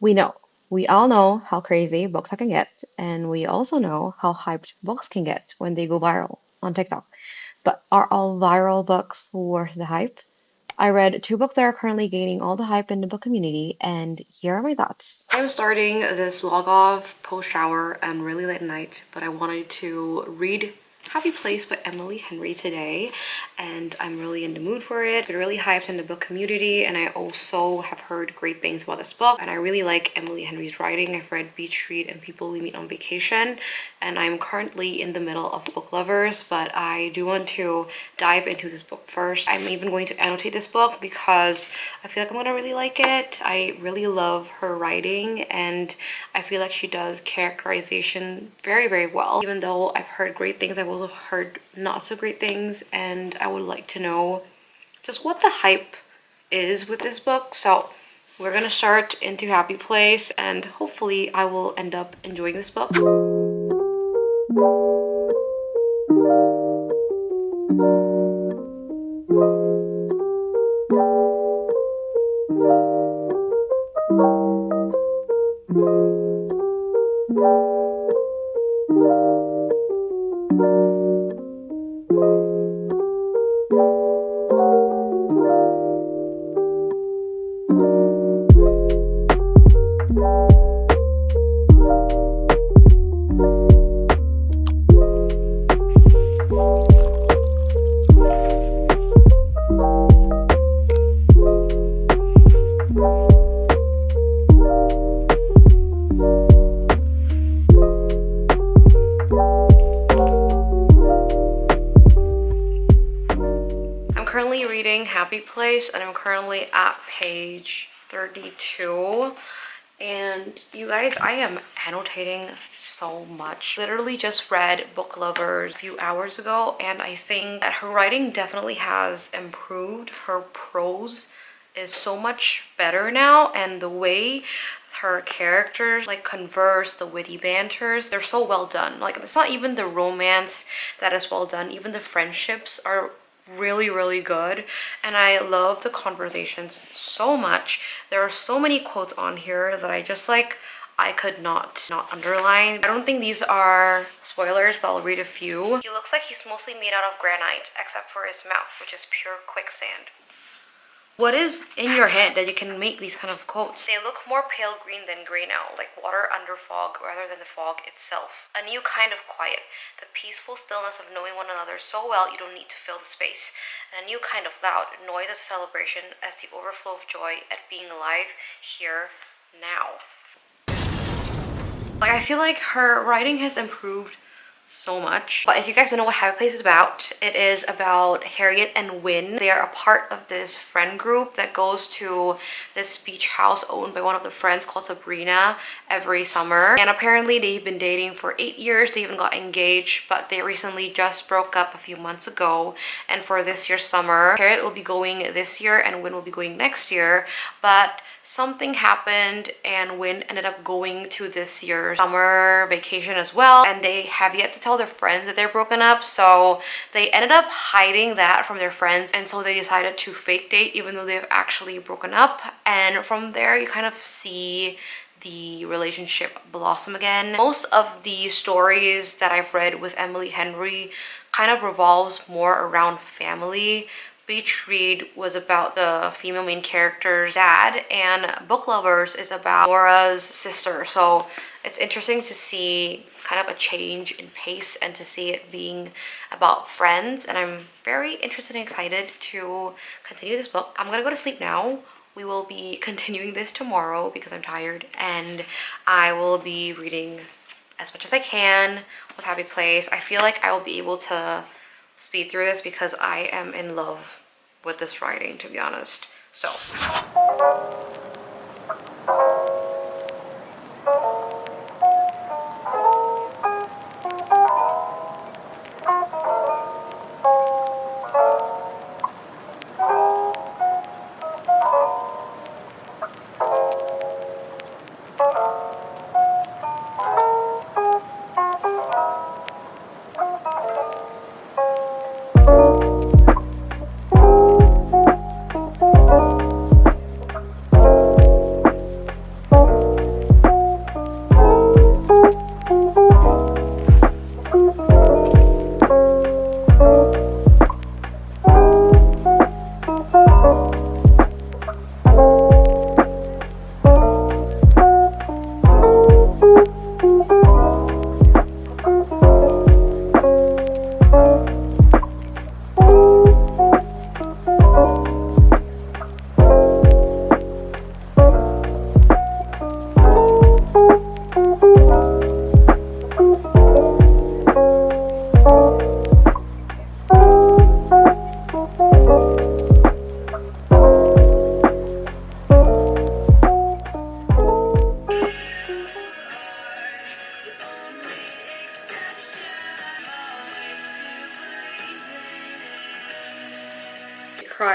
We know, we all know how crazy booktok can get, and we also know how hyped books can get when they go viral on TikTok. But are all viral books worth the hype? I read two books that are currently gaining all the hype in the book community, and here are my thoughts. I'm starting this vlog off post-shower and really late at night, but I wanted to read Happy Place by Emily Henry today, and I'm really in the mood for it. I've been really hyped in the book community, and I also have heard great things about this book, and I really like Emily Henry's writing. I've read Beach Read and People We Meet on Vacation, and I'm currently in the middle of Book Lovers, but I do want to dive into this book first. I'm even going to annotate this book because I feel like I'm gonna really like it. I really love her writing, and I feel like she does characterization very, very well. Even though I've heard great things, I've also heard not so great things, and I would like to know just what the hype is with this book. So we're gonna start into Happy Place, and hopefully I will end up enjoying this book. Currently reading Happy Place, and I'm currently at page 32. And you guys, I am annotating so much. Literally just read Book Lovers a few hours ago, and I think that her writing definitely has improved. Her prose is so much better now, and the way her characters like converse, the witty banters, they're so well done. Like, it's not even the romance that is well done, even the friendships are really, really good, and I love the conversations so much. There are so many quotes on here that I just like, I could not underline. I don't think these are spoilers, but I'll read a few. He looks like he's mostly made out of granite, except for his mouth, which is pure quicksand. What is in your head that you can make these kind of quotes? They look more pale green than gray now, like water under fog rather than the fog itself. A new kind of quiet, the peaceful stillness of knowing one another so well you don't need to fill the space. And a new kind of loud, noise as a celebration, as the overflow of joy at being alive here now. Like, I feel like her writing has improved so much. But if you guys don't know what Happy Place is about, it is about Harriet and Win. They are a part of this friend group that goes to this beach house owned by one of the friends called Sabrina every summer. And apparently they've been dating for 8 years. They even got engaged, but they recently just broke up a few months ago. And for this year's summer, Harriet will be going this year and Win will be going next year. But something happened and Win ended up going to this year's summer vacation as well, and they have yet to tell their friends that they're broken up, so they ended up hiding that from their friends, and so they decided to fake date even though they've actually broken up. And from there you kind of see the relationship blossom again. Most of the stories that I've read with Emily Henry kind of revolves more around family. Beach Read was about the female main character's dad, and Book Lovers is about Laura's sister. So it's interesting to see kind of a change in pace and to see it being about friends, and I'm very interested and excited to continue this book. I'm gonna go to sleep now. We will be continuing this tomorrow because I'm tired, and I will be reading as much as I can with Happy Place. I feel like I will be able to speed through this because I am in love with this writing, to be honest. So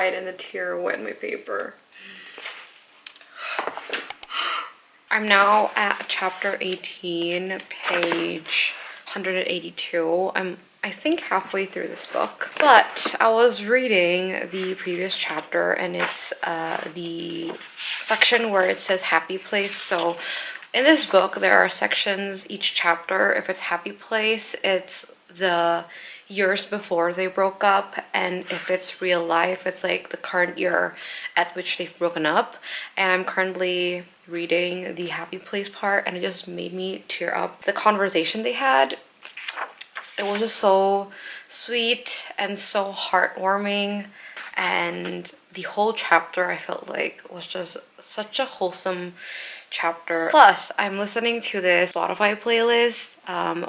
cried and the tear wet my paper. I'm now at chapter 18, page 182. I think halfway through this book, but I was reading the previous chapter and it's the section where it says happy place. So in this book there are sections each chapter. If it's happy place, it's the years before they broke up, and if it's real life, it's like the current year at which they've broken up. And I'm currently reading the happy place part and it just made me tear up. The conversation they had, it was just so sweet and so heartwarming, and the whole chapter I felt like was just such a wholesome chapter. Plus, I'm listening to this Spotify playlist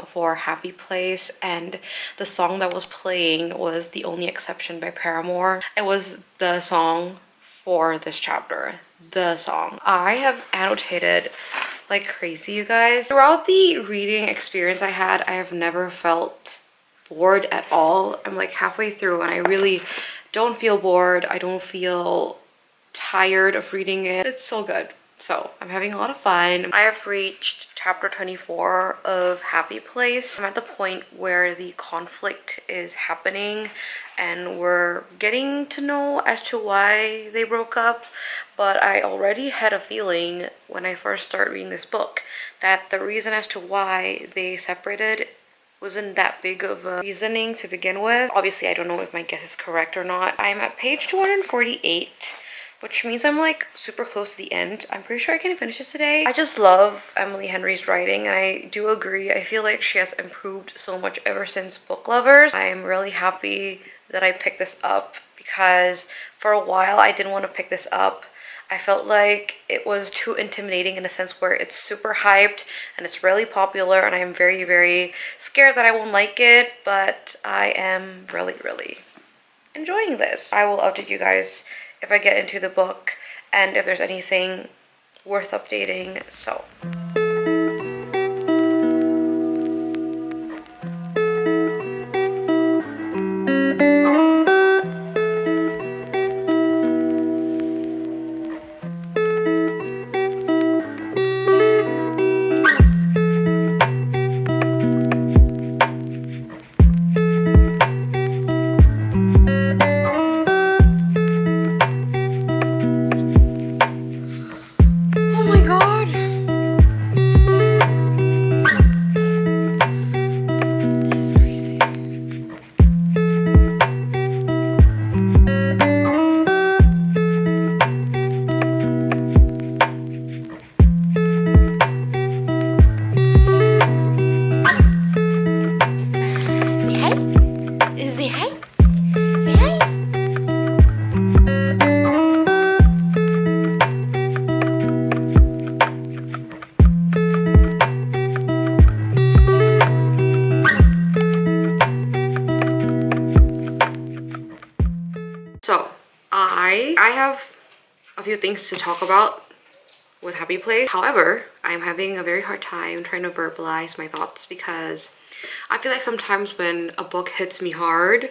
for Happy Place, and the song that was playing was The Only Exception by Paramore. It was the song for this chapter. The song. I have annotated like crazy, you guys. Throughout the reading experience I had, I have never felt bored at all. I'm like halfway through and I really don't feel bored. I don't feel tired of reading it. It's so good. So I'm having a lot of fun. I have reached chapter 24 of Happy Place. I'm at the point where the conflict is happening and we're getting to know as to why they broke up. But I already had a feeling when I first started reading this book that the reason as to why they separated wasn't that big of a reasoning to begin with. Obviously, I don't know if my guess is correct or not. I'm at page 248. Which means I'm like super close to the end. I'm pretty sure I can finish this today. I just love Emily Henry's writing, and I do agree. I feel like she has improved so much ever since Book Lovers. I am really happy that I picked this up because for a while I didn't want to pick this up. I felt like it was too intimidating in a sense where it's super hyped and it's really popular, and I'm very, very scared that I won't like it, but I am really, really enjoying this. I will update you guys if I get into the book and if there's anything worth updating. So I have a few things to talk about with Happy Place. However, I'm having a very hard time trying to verbalize my thoughts because I feel like sometimes when a book hits me hard,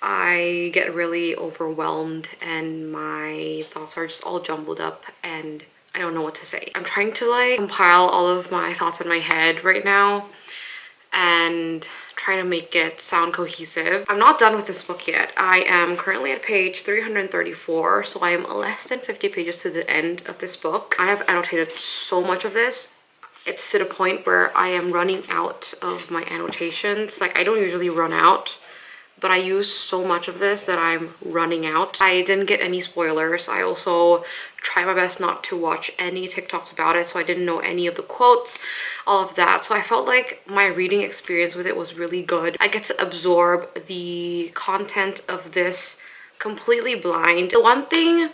I get really overwhelmed and my thoughts are just all jumbled up and I don't know what to say. I'm trying to like compile all of my thoughts in my head right now and trying to make it sound cohesive. I'm not done with this book yet. I am currently at page 334, so I am less than 50 pages to the end of this book. I have annotated so much of this. It's to the point where I am running out of my annotations. Like, I don't usually run out, but I used so much of this that I'm running out. I didn't get any spoilers. I also try my best not to watch any TikToks about it, so I didn't know any of the quotes, all of that. So I felt like my reading experience with it was really good. I get to absorb the content of this completely blind. The one thing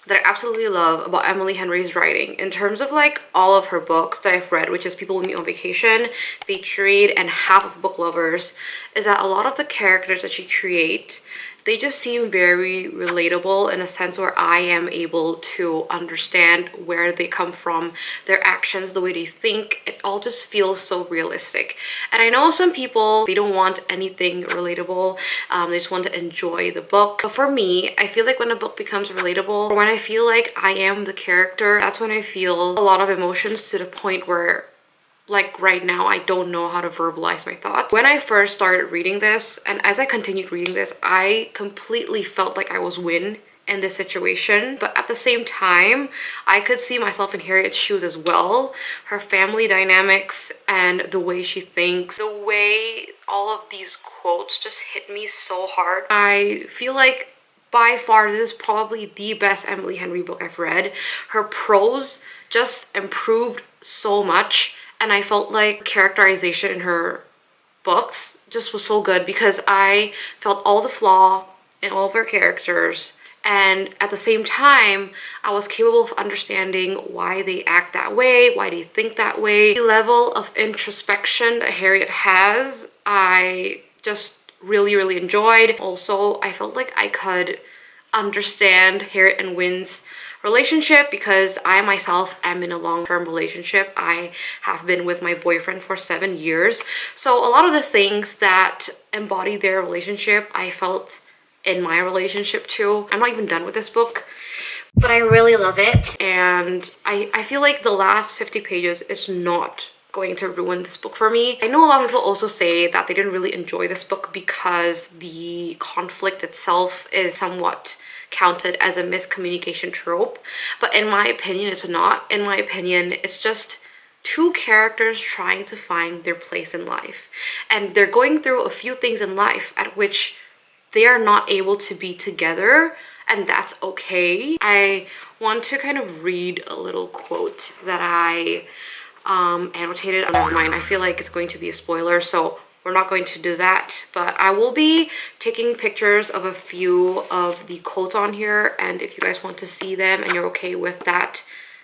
that I absolutely love about Emily Henry's writing in terms of like all of her books that I've read, which is People With Me on Vacation, Beach Read, and half of Book Lovers, is that a lot of the characters that she creates they just seem very relatable in a sense where I am able to understand where they come from, their actions, the way they think. It all just feels so realistic. And I know some people, they don't want anything relatable. They just want to enjoy the book. But for me, I feel like when a book becomes relatable, or when I feel like I am the character, that's when I feel a lot of emotions to the point where, like right now, I don't know how to verbalize my thoughts. When I first started reading this, and as I continued reading this, I completely felt like I was Win in this situation. But at the same time, I could see myself in Harriet's shoes as well. Her family dynamics and the way she thinks, the way all of these quotes just hit me so hard. I feel like by far this is probably the best Emily Henry book I've read. Her prose just improved so much, and I felt like characterization in her books just was so good because I felt all the flaw in all of her characters, and at the same time I was capable of understanding why they act that way, why they think that way. The level of introspection that Harriet has, I just really enjoyed. Also, I felt like I could understand Harriet and Win's relationship because I myself am in a long-term relationship. I have been with my boyfriend for 7 years. So a lot of the things that embody their relationship, I felt in my relationship too. I'm not even done with this book, but I really love it. And I feel like the last 50 pages is not going to ruin this book for me. I know a lot of people also say that they didn't really enjoy this book because the conflict itself is somewhat counted as a miscommunication trope, but in my opinion it's not. In my opinion, it's just two characters trying to find their place in life, and they're going through a few things in life at which they are not able to be together, and that's okay. I want to kind of read a little quote that I annotated. Oh, never mind, I feel like it's going to be a spoiler, so we're not going to do that. But I will be taking pictures of a few of the quotes on here, and if you guys want to see them and you're okay with that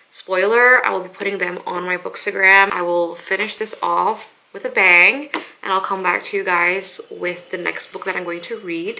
spoiler, I will be putting them on my Bookstagram. I will finish this off with a bang, and I'll come back to you guys with the next book that I'm going to read.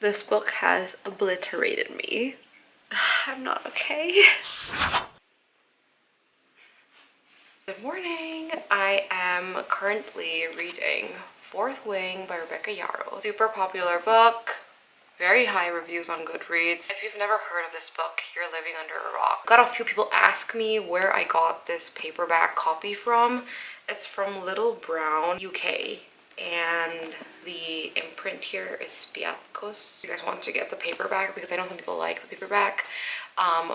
This book has obliterated me. I'm not okay. Good morning. I am currently reading Fourth Wing by Rebecca Yarros. Super popular book. Very high reviews on Goodreads. If you've never heard of this book, you're living under a rock. Got a few people ask me where I got this paperback copy from. It's from Little Brown, UK. And the imprint here is Spiatkos. You guys want to get the paperback because I know some people like the paperback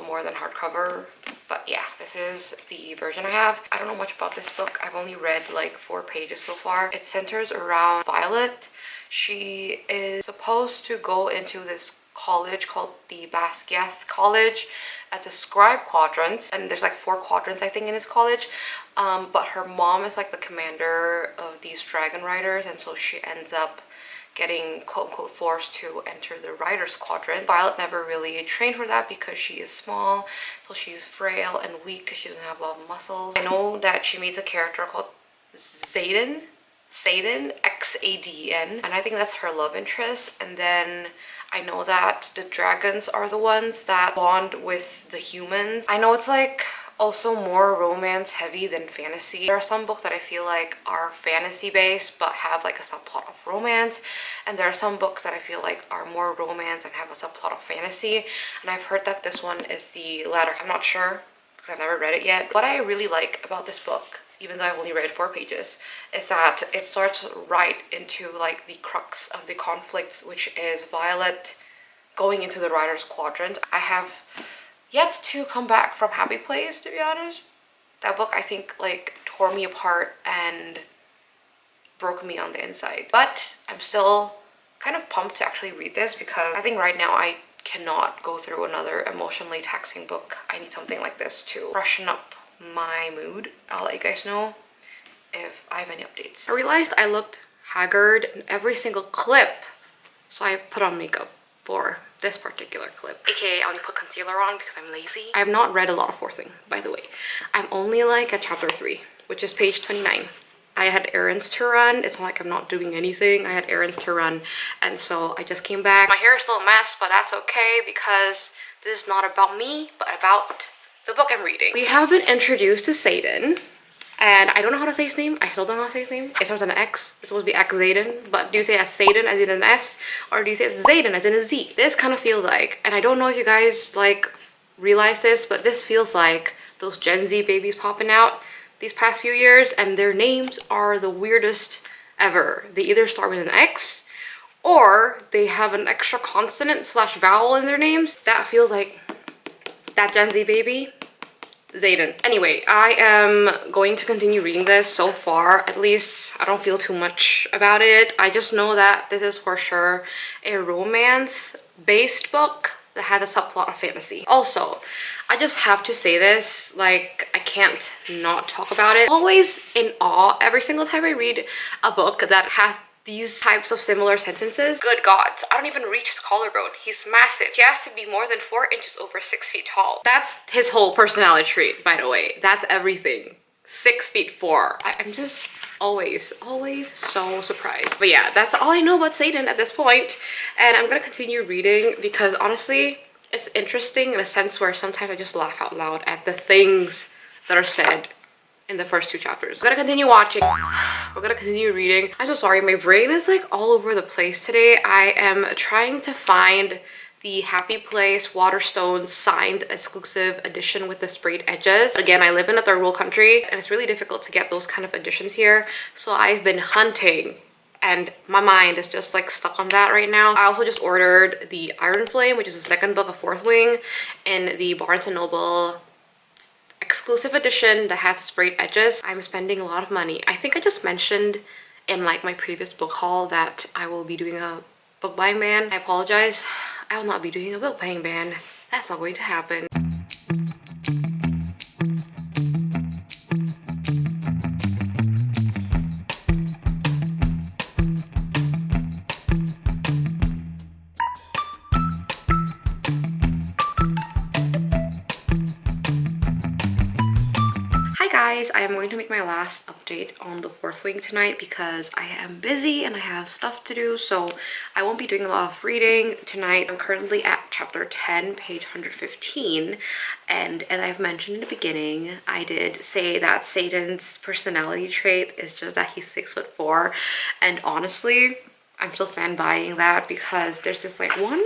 more than hardcover. But yeah, this is the version I have. I don't know much about this book. I've only read like 4 pages so far. It centers around Violet. She is supposed to go into this college called the Basquiat College as a scribe quadrant, and there's like 4 quadrants I think in his college. But her mom is like the commander of these dragon riders, and so she ends up getting quote-unquote forced to enter the writer's quadrant. Violet never really trained for that because she is small, so she's frail and weak because she doesn't have a lot of muscles. I know that she meets a character called Xaden, X-A-D-E-N, and I think that's her love interest. And then I know that the dragons are the ones that bond with the humans. I know it's like also more romance heavy than fantasy. There are some books that I feel like are fantasy based but have like a subplot of romance, and there are some books that I feel like are more romance and have a subplot of fantasy, and I've heard that this one is the latter. I'm not sure because I've never read it yet. What I really like about this book, even though I've only read 4 pages, is that it starts right into like the crux of the conflict, which is Violet going into the writer's quadrant. I have yet to come back from Happy Place, to be honest. That book I think like tore me apart and broke me on the inside. But I'm still kind of pumped to actually read this because I think right now I cannot go through another emotionally taxing book. I need something like this to freshen up my mood. I'll let you guys know if I have any updates. I realized I looked haggard in every single clip, so I put on makeup for this particular clip. AKA I only put concealer on because I'm lazy. I have not read a lot of Fourth Wing, by the way. I'm only like at chapter 3, which is page 29. I had errands to run. It's not like I'm not doing anything. I had errands to run, and so I just came back. My hair is still a mess, but that's okay because this is not about me, but about the book I'm reading. We have been introduced to Xaden, and I don't know how to say his name. I still don't know how to say his name. It starts with an X. It's supposed to be Xaden, but do you say it as Xaden as in an S, or do you say it's Xaden as in a Z? This kind of feels like, and I don't know if you guys like realize this, but this feels like those Gen Z babies popping out these past few years, and their names are the weirdest ever. They either start with an X, or they have an extra consonant slash vowel in their names. That feels like that Gen Z baby, Xaden. Anyway, I am going to continue reading this. So far, at least, I don't feel too much about it. I just know that this is for sure a romance-based book that has a subplot of fantasy. Also, I just have to say this, like, I can't not talk about it. Always in awe every single time I read a book that has these types of similar sentences. Good gods, I don't even reach his collarbone. He's massive. He has to be more than 4 inches over 6 feet tall. That's his whole personality trait, by the way. That's everything. 6'4". I'm just always so surprised. But yeah, that's all I know about Xaden at this point, and I'm gonna continue reading because honestly, it's interesting in a sense where sometimes I just laugh out loud at the things that are said in the first 2 chapters. We're gonna continue watching. We're gonna continue reading. I'm so sorry, my brain is like all over the place today. I am trying to find the Happy Place Waterstone signed exclusive edition with the sprayed edges. Again, I live in a third world country and it's really difficult to get those kind of editions here. So I've been hunting and my mind is just like stuck on that right now. I also just ordered the Iron Flame, which is the second book of Fourth Wing, in the Barnes & Noble exclusive edition that has sprayed edges. I'm spending a lot of money. I think I just mentioned in like my previous book haul that I will be doing a book buying ban. I apologize. I will not be doing a book buying ban. That's not going to happen. Guys, I am going to make my last update on the Fourth Wing tonight because I am busy and I have stuff to do, so I won't be doing a lot of reading tonight. I'm currently at chapter 10, page 115, and as I've mentioned in the beginning, I did say that Xaden's personality trait is just that he's 6'4", and honestly, I'm still stand-buying that because there's this like one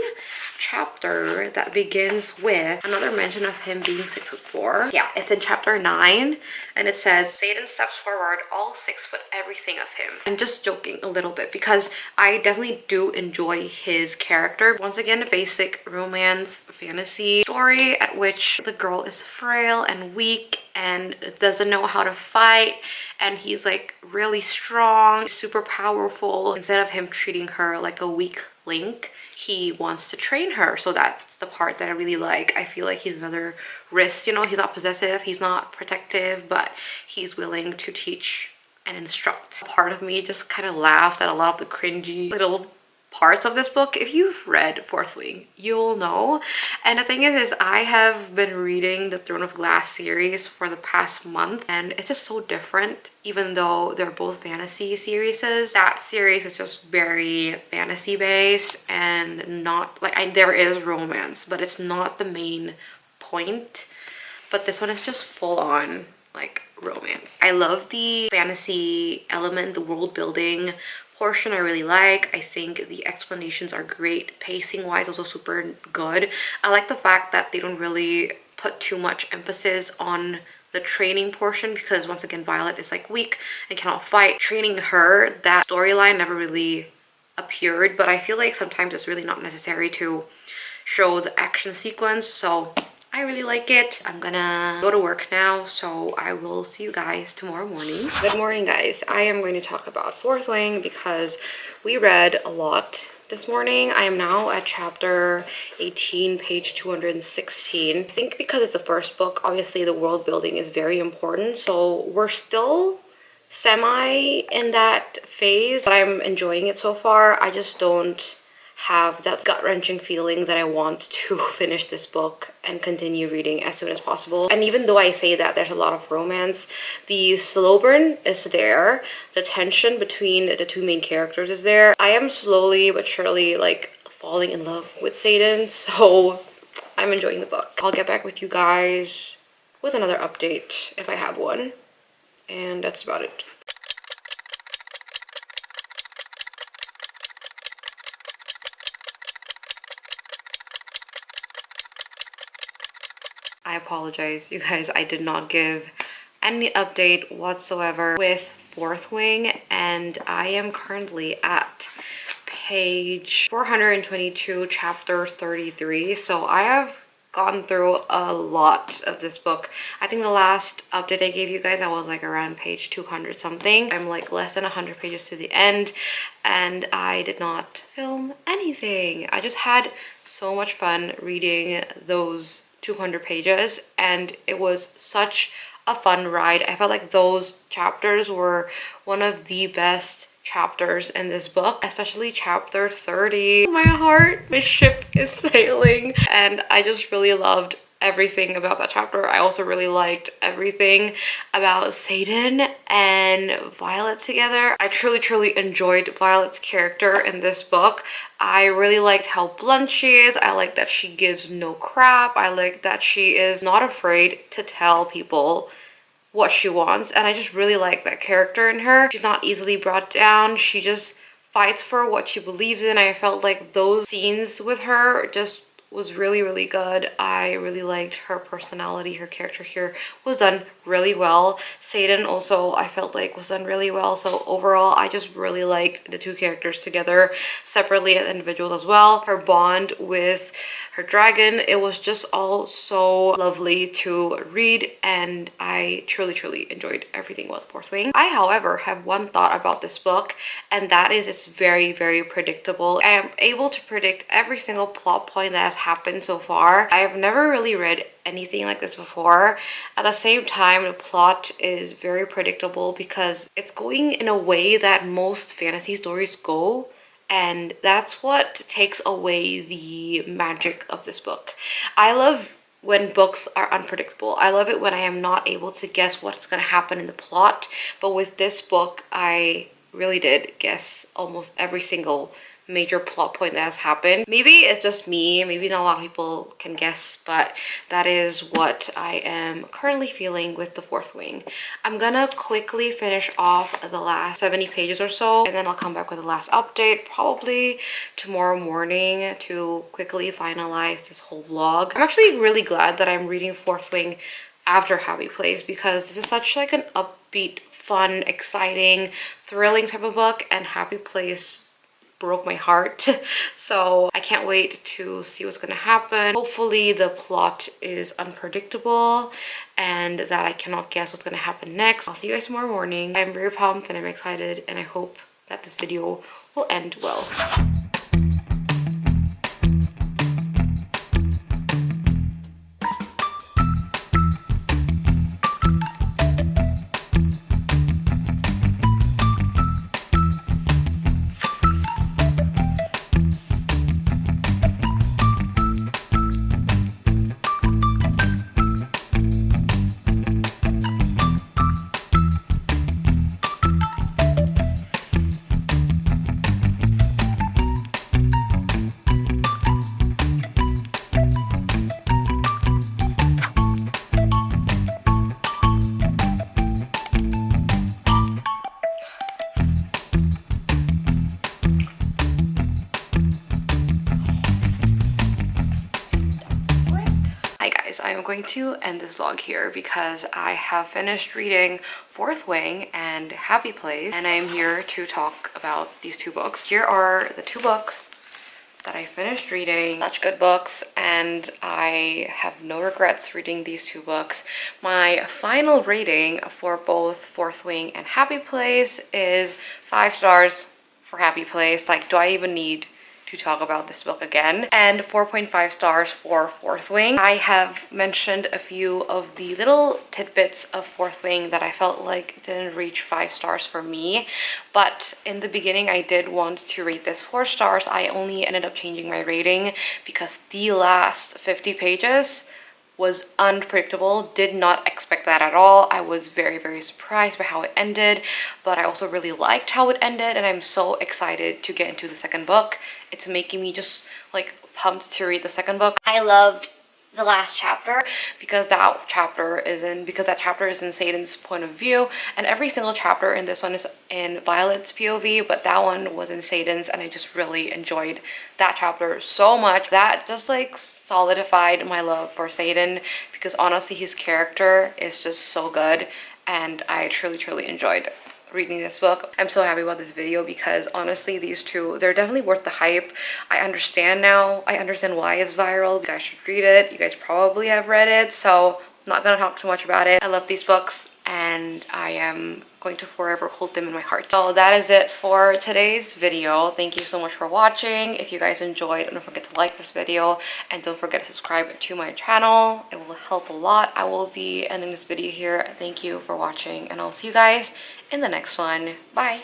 chapter that begins with another mention of him being 6'4". Yeah, it's in chapter 9 and it says Xaden steps forward, all 6 foot everything of him. I'm just joking a little bit because I definitely do enjoy his character. Once again, a basic romance fantasy story at which the girl is frail and weak and doesn't know how to fight, and he's like really strong, super powerful, instead of him treating her like a weak Link, he wants to train her. So that's the part that I really like. I feel like he's another Risk, you know, he's not possessive, he's not protective, but he's willing to teach and instruct. Part of me just kind of laughs at a lot of the cringy little parts of this book. If you've read Fourth Wing, you'll know. And the thing is I have been reading the Throne of Glass series for the past month, and it's just so different. Even though they're both fantasy series, that series is just very fantasy based and not like there is romance, but it's not the main point. But this one is just full on like romance. I love the fantasy element, the world building portion I really like. I think the explanations are great. Pacing wise also super good. I like the fact that they don't really put too much emphasis on the training portion, because once again Violet is like weak and cannot fight. Training her, that storyline never really appeared, but I feel like sometimes it's really not necessary to show the action sequence. So I really like it. I'm gonna go to work now, so I will see you guys tomorrow morning. Good morning, guys. I am going to talk about Fourth Wing because we read a lot this morning. I am now at chapter 18, page 216. I think because it's the first book, obviously the world building is very important. So we're still semi in that phase, but I'm enjoying it so far. I just don't have that gut-wrenching feeling that I want to finish this book and continue reading as soon as possible. And even though I say that there's a lot of romance, the slow burn is there. The tension between the two main characters is there. I am slowly but surely like falling in love with Satan, so I'm enjoying the book. I'll get back with you guys with another update if I have one, and that's about it. I apologize, you guys. I did not give any update whatsoever with Fourth Wing, and I am currently at page 422, chapter 33. So I have gone through a lot of this book. I think the last update I gave you guys, I was like around page 200 something. I'm like less than 100 pages to the end, and I did not film anything. I just had so much fun reading those 200 pages, and it was such a fun ride. I felt like those chapters were one of the best chapters in this book, especially chapter 30. My heart, my ship is sailing, and I just really loved everything about that chapter. I also really liked everything about Satan and Violet together. I truly enjoyed Violet's character in this book. I really liked how blunt she is. I like that she gives no crap. I like that she is not afraid to tell people what she wants, and I just really like that character in her. She's not easily brought down. She just fights for what she believes in. I felt like those scenes with her just was really good. I really liked her personality. Her character here was done really well. Satan also I felt like was done really well. So overall I just really liked the two characters together, separately as individuals as well. Her bond with her dragon, it was just all so lovely to read, and I truly enjoyed everything with Fourth Wing. I, however, have one thought about this book, and that is it's very predictable. I am able to predict every single plot point that has happened so far. I have never really read anything like this before. At the same time, the plot is very predictable because it's going in a way that most fantasy stories go, and that's what takes away the magic of this book. I love when books are unpredictable. I love it when I am not able to guess what's going to happen in the plot, but with this book I really did guess almost every single major plot point that has happened. Maybe it's just me, maybe not a lot of people can guess, but that is what I am currently feeling with the Fourth Wing. I'm gonna quickly finish off the last 70 pages or so, and then I'll come back with the last update probably tomorrow morning to quickly finalize this whole vlog. I'm actually really glad that I'm reading Fourth Wing after Happy Place, because this is such like an upbeat, fun, exciting, thrilling type of book, and Happy Place broke my heart. So I can't wait to see what's gonna happen. Hopefully the plot is unpredictable and that I cannot guess what's gonna happen next. I'll see you guys tomorrow morning. I'm very pumped and I'm excited, and I hope that this video will end well. guys, I am going to end this vlog here because I have finished reading Fourth Wing and Happy Place, and I am here to talk about these two books. Here are the two books that I finished reading. Such good books, and I have no regrets reading these two books. My final rating for both Fourth Wing and Happy Place is 5 stars for Happy Place. Like, do I even need to talk about this book again? And 4.5 stars for Fourth Wing. I have mentioned a few of the little tidbits of Fourth Wing that I felt like didn't reach 5 stars for me, but in the beginning I did want to rate this 4 stars. I only ended up changing my rating because the last 50 pages was unpredictable. Did not expect that at all. I was very surprised by how it ended, but I also really liked how it ended, and I'm so excited to get into the second book. It's making me just like pumped to read the second book. I loved the last chapter because that chapter is in Satan's point of view, and every single chapter in this one is in Violet's POV, but that one was in Satan's, and I just really enjoyed that chapter so much. That just like solidified my love for Satan, because honestly his character is just so good, and I truly enjoyed reading this book. I'm so happy about this video because honestly these two, they're definitely worth the hype. I understand now. I understand why it's viral. You guys should read it. You guys probably have read it, so I'm not gonna talk too much about it. I love these books and I am going to forever hold them in my heart. So that is it for today's video. Thank you so much for watching. If you guys enjoyed, don't forget to like this video and don't forget to subscribe to my channel. It will help a lot. I will be ending this video here. Thank you for watching, and I'll see you guys in the next one. Bye.